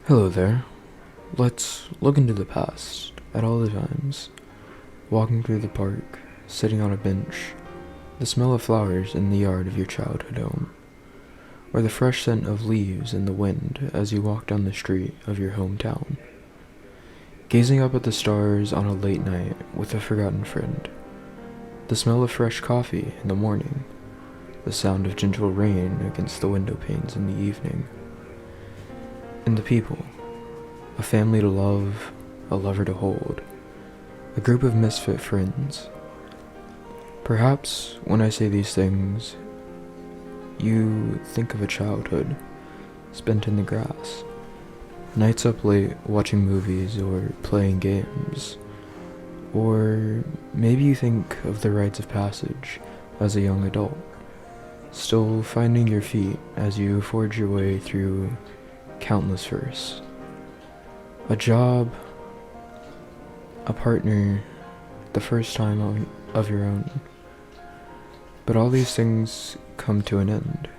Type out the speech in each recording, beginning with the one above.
Hello there. Let's look into the past, at all the times. Walking through the park, sitting on a bench, the smell of flowers in the yard of your childhood home, or the fresh scent of leaves in the wind as you walk down the street of your hometown. Gazing up at the stars on a late night with a forgotten friend. The smell of fresh coffee in the morning, the sound of gentle rain against the window panes in the evening. And the people. A family to love, a lover to hold, a group of misfit friends. Perhaps when I say these things, you think of a childhood spent in the grass, nights up late watching movies or playing games, or maybe you think of the rites of passage as a young adult, still finding your feet as you forge your way through countless firsts. A job, a partner, the first time of your own. But all these things come to an end,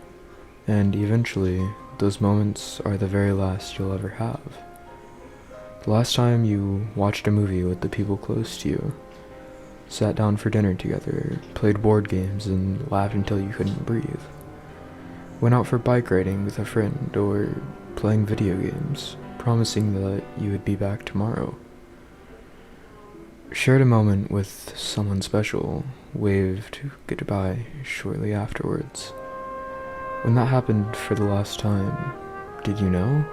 and eventually those moments are the very last you'll ever have. The last time you watched a movie with the people close to you, sat down for dinner together, played board games and laughed until you couldn't breathe, went out for bike riding with a friend or playing video games, promising that you would be back tomorrow. Shared a moment with someone special, waved goodbye shortly afterwards. When that happened for the last time, did you know?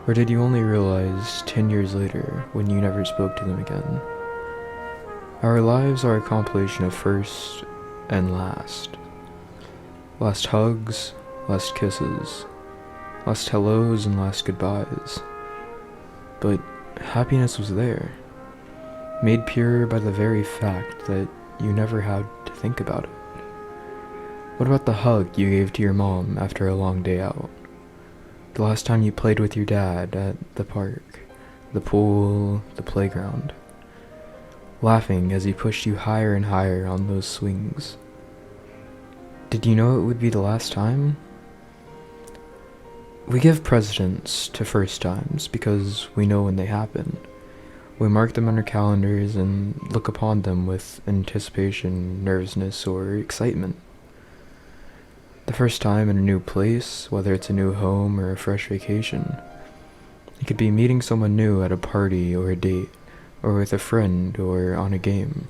Or did you only realize 10 years later when you never spoke to them again? Our lives are a compilation of first and last. Last hugs, last kisses, last hellos and last goodbyes. But happiness was there, made pure by the very fact that you never had to think about it. What about the hug you gave to your mom after a long day out? The last time you played with your dad at the park, the pool, the playground, laughing as he pushed you higher and higher on those swings. Did you know it would be the last time? We give precedence to first times because we know when they happen. We mark them on our calendars and look upon them with anticipation, nervousness, or excitement. The first time in a new place, whether it's a new home or a fresh vacation. It could be meeting someone new at a party or a date, or with a friend or on a game.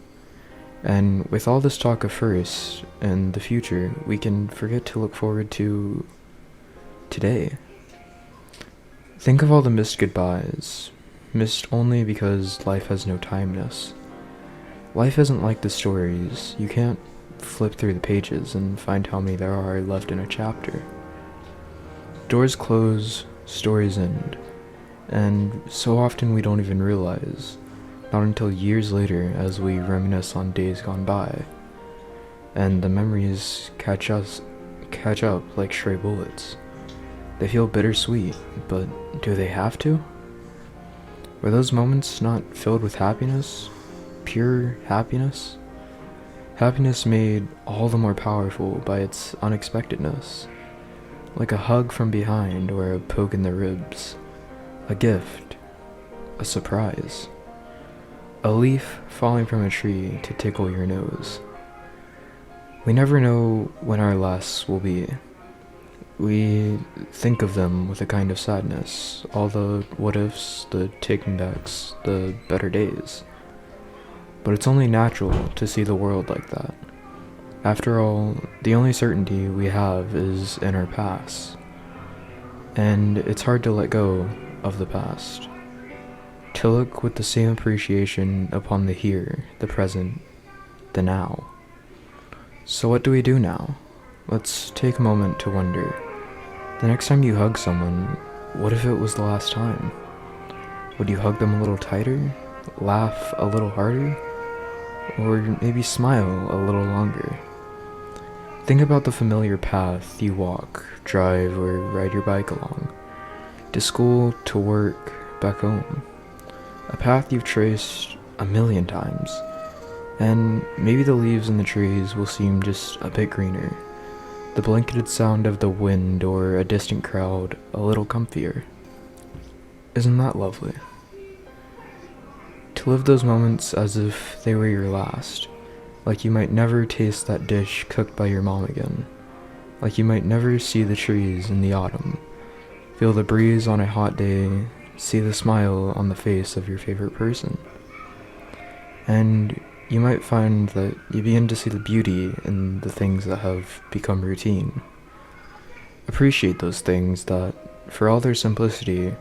And with all this talk of first and the future, we can forget to look forward to today. Think of all the missed goodbyes, missed only because life has no timeless. Life isn't like the stories. You can't flip through the pages and find how many there are left in a chapter. Doors close, stories end, and so often we don't even realize, not until years later as we reminisce on days gone by, and the memories catch up like stray bullets. They feel bittersweet, but do they have to? Were those moments not filled with happiness? Pure happiness? Happiness made all the more powerful by its unexpectedness. Like a hug from behind or a poke in the ribs. A gift. A surprise. A leaf falling from a tree to tickle your nose. We never know when our lasts will be. We think of them with a kind of sadness, all the what-ifs, the taking backs, the better days. But it's only natural to see the world like that. After all, the only certainty we have is in our past. And it's hard to let go of the past. To look with the same appreciation upon the here, the present, the now. So what do we do now? Let's take a moment to wonder. The next time you hug someone, what if it was the last time? Would you hug them a little tighter? Laugh a little harder? Or maybe smile a little longer? Think about the familiar path you walk, drive, or ride your bike along. To school, to work, back home. A path you've traced a million times. And maybe the leaves in the trees will seem just a bit greener. The blanketed sound of the wind or a distant crowd a little comfier. Isn't that lovely? To live those moments as if they were your last, like you might never taste that dish cooked by your mom again, like you might never see the trees in the autumn, feel the breeze on a hot day, see the smile on the face of your favorite person. And you might find that you begin to see the beauty in the things that have become routine. Appreciate those things that, for all their simplicity,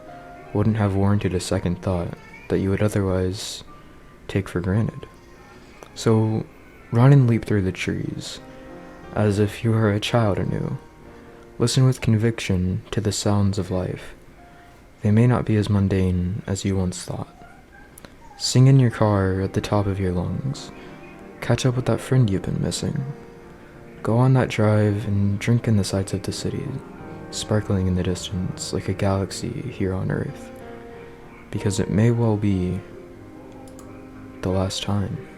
wouldn't have warranted a second thought that you would otherwise take for granted. So, run and leap through the trees, as if you were a child anew. Listen with conviction to the sounds of life. They may not be as mundane as you once thought. Sing in your car at the top of your lungs. Catch up with that friend you've been missing. Go on that drive and drink in the sights of the city, sparkling in the distance like a galaxy here on Earth, because it may well be the last time.